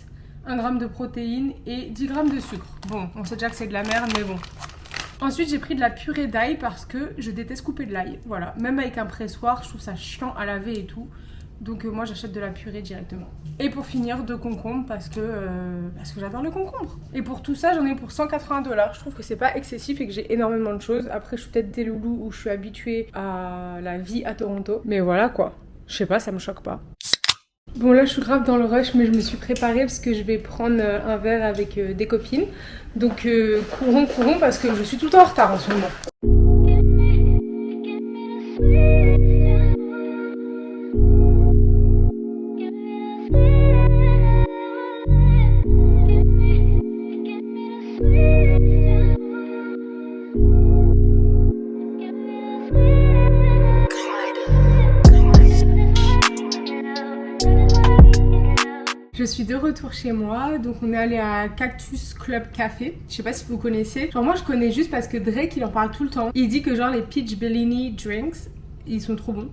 1 gramme de protéines et 10 grammes de sucre. Bon, on sait déjà que c'est de la merde, mais bon. Ensuite, j'ai pris de la purée d'ail parce que je déteste couper de l'ail. Voilà, même avec un pressoir, je trouve ça chiant à laver et tout. Donc moi, j'achète de la purée directement. Et pour finir, 2 concombres parce que j'adore le concombre. Et pour tout ça, j'en ai pour 180 $. Je trouve que c'est pas excessif et que j'ai énormément de choses. Après, je suis peut-être des loulous où je suis habituée à la vie à Toronto. Mais voilà quoi. Je sais pas, ça me choque pas. Bon là je suis grave dans le rush mais je me suis préparée parce que je vais prendre un verre avec des copines. Donc courons parce que je suis tout le temps en retard en ce moment. Je suis de retour chez moi, donc on est allé à Cactus Club Café. Je sais pas si vous connaissez. Genre moi je connais juste parce que Drake il en parle tout le temps. Il dit que genre les Peach Bellini drinks, ils sont trop bons.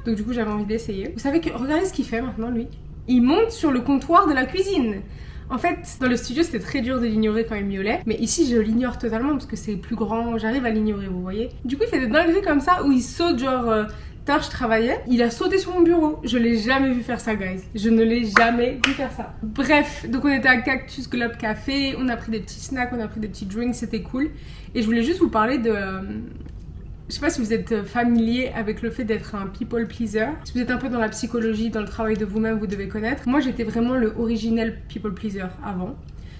Donc du coup j'avais envie d'essayer. Vous savez que, regardez ce qu'il fait maintenant lui. Il monte sur le comptoir de la cuisine. En fait, dans le studio c'était très dur de l'ignorer quand il miaulait. Mais ici je l'ignore totalement parce que c'est plus grand, j'arrive à l'ignorer, vous voyez. Du coup il fait des dingueries comme ça où il saute genre... Tard, je travaillais, il a sauté sur mon bureau. Je l'ai jamais vu faire ça, guys. Je ne l'ai jamais vu faire ça. Bref, donc on était à Cactus Club Café, on a pris des petits snacks, on a pris des petits drinks, c'était cool. Et je voulais juste vous parler de... je sais pas si vous êtes familier avec le fait d'être un people pleaser. Si vous êtes un peu dans la psychologie, dans le travail de vous-même, vous devez connaître. Moi, j'étais vraiment le originel people pleaser avant.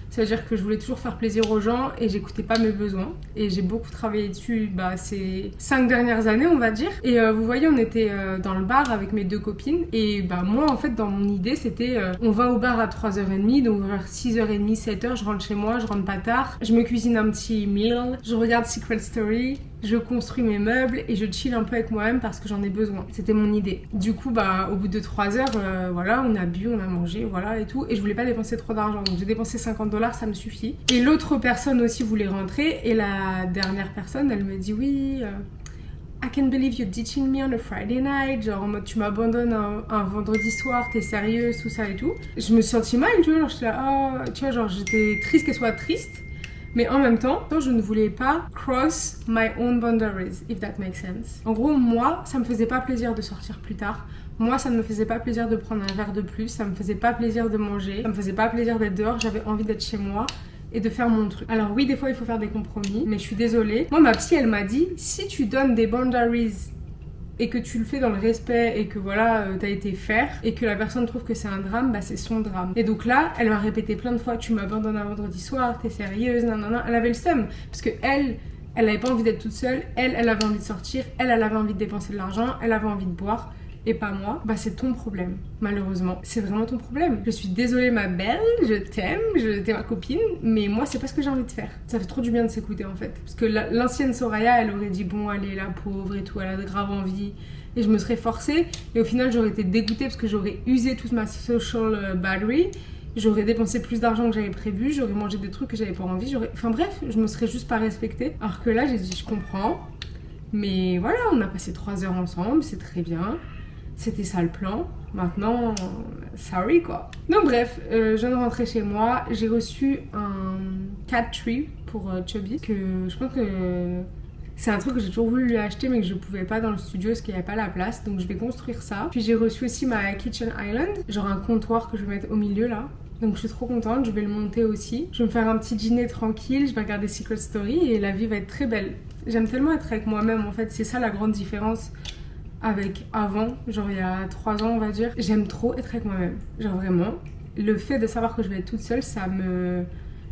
C'est-à-dire que je voulais toujours faire plaisir aux gens et j'écoutais pas mes besoins. Et j'ai beaucoup travaillé dessus ces 5 dernières années, on va dire. Et vous voyez, on était dans le bar avec mes 2 copines. Et moi, en fait, dans mon idée, c'était on va au bar à 3h30, donc vers 6h30, 7h, je rentre chez moi, je rentre pas tard. Je me cuisine un petit meal, je regarde Secret Story, je construis mes meubles et je chill un peu avec moi-même parce que j'en ai besoin. C'était mon idée. Du coup, au bout de 3 heures, voilà, on a bu, on a mangé, voilà et tout. Et je voulais pas dépenser trop d'argent, donc j'ai dépensé $50, ça me suffit. Et l'autre personne aussi voulait rentrer et la dernière personne, elle me dit oui. I can't believe you're ditching me on a Friday night. Genre en mode tu m'abandonnes un vendredi soir, t'es sérieuse, tout ça et tout. Je me suis sentie mal, tu vois, genre j'étais là, tu vois, genre j'étais triste qu'elle soit triste. Mais en même temps, je ne voulais pas cross my own boundaries, if that makes sense. En gros, moi, ça me faisait pas plaisir de sortir plus tard. Moi, ça ne me faisait pas plaisir de prendre un verre de plus. Ça me faisait pas plaisir de manger. Ça me faisait pas plaisir d'être dehors. J'avais envie d'être chez moi et de faire mon truc. Alors oui, des fois, il faut faire des compromis. Mais je suis désolée. Moi, ma psy, elle m'a dit, si tu donnes des boundaries et que tu le fais dans le respect et que voilà, t'as été faire et que la personne trouve que c'est un drame, c'est son drame. Et donc là, elle m'a répété plein de fois, tu m'abandonnes un vendredi soir, t'es sérieuse, nanana. Elle avait le seum parce que elle avait pas envie d'être toute seule, elle avait envie de sortir, elle avait envie de dépenser de l'argent, elle avait envie de boire. Et pas moi, c'est ton problème, malheureusement. C'est vraiment ton problème. Je suis désolée ma belle, je t'aime, t'es ma copine, mais moi c'est pas ce que j'ai envie de faire. Ça fait trop du bien de s'écouter en fait. Parce que l'ancienne Soraya, elle aurait dit bon allez la pauvre et tout, elle a de grave envie. Et je me serais forcée, et au final j'aurais été dégoûtée parce que j'aurais usé toute ma social battery. J'aurais dépensé plus d'argent que j'avais prévu, j'aurais mangé des trucs que j'avais pas envie, enfin bref, je me serais juste pas respectée. Alors que là j'ai dit je comprends, mais voilà, on a passé 3 heures ensemble, c'est très bien. C'était ça le plan. Maintenant, sorry quoi. Donc bref, je viens de rentrer chez moi. J'ai reçu un cat tree pour Chubby. Que je pense que c'est un truc que j'ai toujours voulu lui acheter mais que je pouvais pas dans le studio parce qu'il n'y avait pas la place. Donc je vais construire ça. Puis j'ai reçu aussi ma kitchen island. Genre un comptoir que je vais mettre au milieu là. Donc je suis trop contente, je vais le monter aussi. Je vais me faire un petit dîner tranquille, je vais regarder Secret Story et la vie va être très belle. J'aime tellement être avec moi-même en fait. C'est ça la grande différence avec avant, genre il y a 3 ans on va dire. J'aime trop être avec moi-même, genre vraiment. Le fait de savoir que je vais être toute seule, ça me...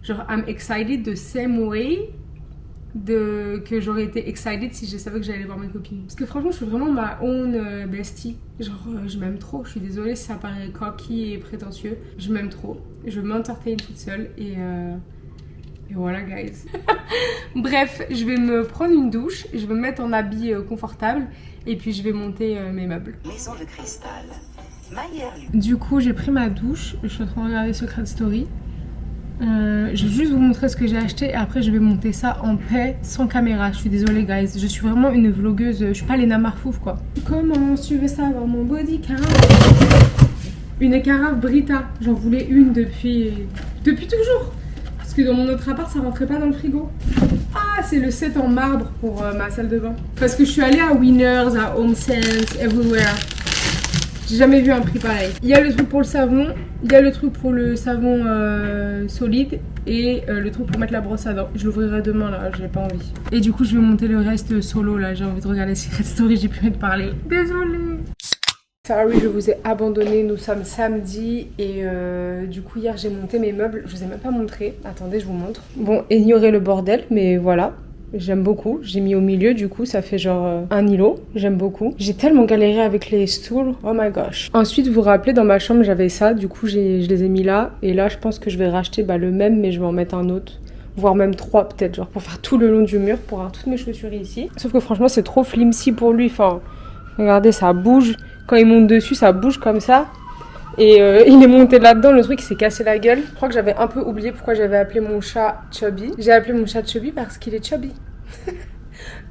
Genre I'm excited the same way que j'aurais été excited si je savais que j'allais voir mes copines. Parce que franchement je suis vraiment ma own bestie. Genre je m'aime trop, je suis désolée si ça paraît cocky et prétentieux. Je m'aime trop, je m'entertain toute seule et voilà guys. Bref, je vais me prendre une douche, je vais me mettre en habit confortable et puis je vais monter mes meubles. Maison de cristal. Du coup, j'ai pris ma douche, je suis en train de regarder Secret Story Je vais juste vous montrer ce que j'ai acheté et après je vais monter ça en paix sans caméra. Je suis désolée guys, je suis vraiment une vlogueuse, je suis pas Léna Marfouf quoi. Comment tu veux savoir mon body count? Une carafe Brita, j'en voulais une depuis toujours. Parce que dans mon autre appart ça rentrait pas dans le frigo. Ah c'est le set en marbre pour ma salle de bain. Parce que je suis allée à Winners, à HomeSense, everywhere. J'ai jamais vu un prix pareil. Il y a le truc pour le savon, il y a le truc pour le savon solide et le truc pour mettre la brosse à dents. Je l'ouvrirai demain là, j'ai pas envie. Et du coup je vais monter le reste solo là, j'ai envie de regarder Secret Story, j'ai plus envie de parler. Désolée. Sorry, je vous ai abandonné, nous sommes samedi et du coup hier j'ai monté mes meubles, je vous ai même pas montré, attendez je vous montre. Bon, ignorez le bordel mais voilà, j'aime beaucoup, j'ai mis au milieu du coup ça fait genre un îlot, j'aime beaucoup. J'ai tellement galéré avec les stools, oh my gosh. Ensuite vous vous rappelez dans ma chambre j'avais ça, du coup je les ai mis là et là je pense que je vais racheter le même mais je vais en mettre un autre. Voire même 3 peut-être, genre pour faire tout le long du mur, pour avoir toutes mes chaussures ici. Sauf que franchement c'est trop flimsy pour lui, enfin regardez ça bouge. Quand il monte dessus, ça bouge comme ça. Et il est monté là-dedans, le truc il s'est cassé la gueule. Je crois que j'avais un peu oublié pourquoi j'avais appelé mon chat Chubby. J'ai appelé mon chat Chubby parce qu'il est chubby.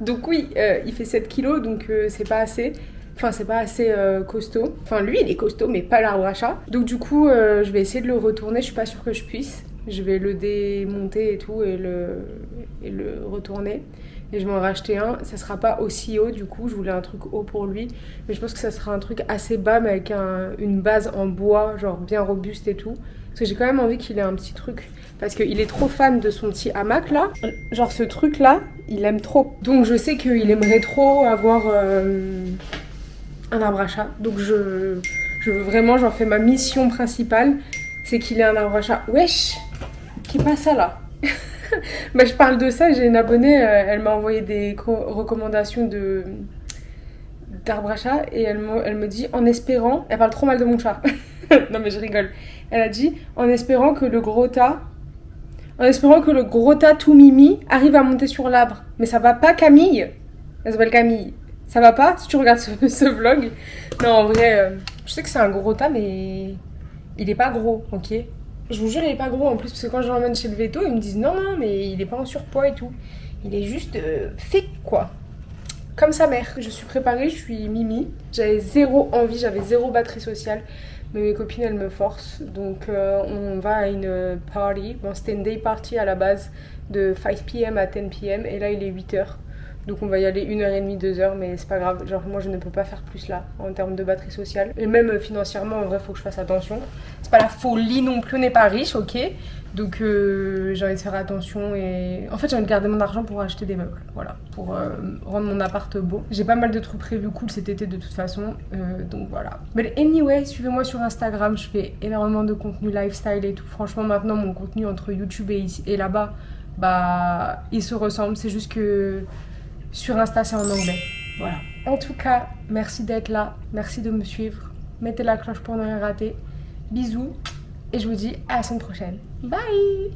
Donc oui, il fait 7 kilos, donc c'est pas assez. Enfin, c'est pas assez costaud. Enfin, lui il est costaud, mais pas l'arbre à chat. Donc du coup, je vais essayer de le retourner. Je suis pas sûre que je puisse. Je vais le démonter et tout et le retourner. Et je vais en racheter un, ça sera pas aussi haut du coup, je voulais un truc haut pour lui. Mais je pense que ça sera un truc assez bas mais avec une base en bois, genre bien robuste et tout. Parce que j'ai quand même envie qu'il ait un petit truc. Parce qu'il est trop fan de son petit hamac là. Genre ce truc là, il aime trop. Donc je sais qu'il aimerait trop avoir un arbre à chat. Donc je veux vraiment, j'en fais ma mission principale. C'est qu'il ait un arbre à chat. Wesh, qui passe ça là? Bah, je parle de ça, j'ai une abonnée, elle m'a envoyé des recommandations d'arbre à chat et elle me dit en espérant, elle parle trop mal de mon chat, non mais je rigole, elle a dit en espérant que le gros tas tout mimi arrive à monter sur l'arbre. Mais ça va pas Camille, elle s'appelle Camille, ça va pas si tu regardes ce vlog? Non en vrai, je sais que c'est un gros tas mais il est pas gros, ok? Je vous jure, il est pas gros en plus, parce que quand je l'emmène chez le veto, ils me disent non, mais il est pas en surpoids et tout. Il est juste thick, quoi. Comme sa mère. Je suis préparée, je suis Mimi. J'avais zéro envie, j'avais zéro batterie sociale. Mais mes copines, elles me forcent. Donc, on va à une party. Bon, c'était une day party à la base, de 5 p.m. à 10 p.m. Et là, il est 8h. Donc on va y aller 1h30, 2h, mais c'est pas grave. Genre moi je ne peux pas faire plus là en termes de batterie sociale. Et même financièrement en vrai faut que je fasse attention. C'est pas la folie non plus, on n'est pas riche, ok. Donc j'ai envie de faire attention et en fait j'ai envie de garder mon argent pour acheter des meubles. Voilà, pour rendre mon appart beau. J'ai pas mal de trucs prévus cool cet été de toute façon. Donc voilà. Mais anyway, suivez-moi sur Instagram, je fais énormément de contenu lifestyle et tout. Franchement maintenant mon contenu entre YouTube et là-bas, bah il se ressemble. C'est juste que sur Insta, c'est en anglais. Voilà. En tout cas, merci d'être là. Merci de me suivre. Mettez la cloche pour ne rien rater. Bisous. Et je vous dis à la semaine prochaine. Bye!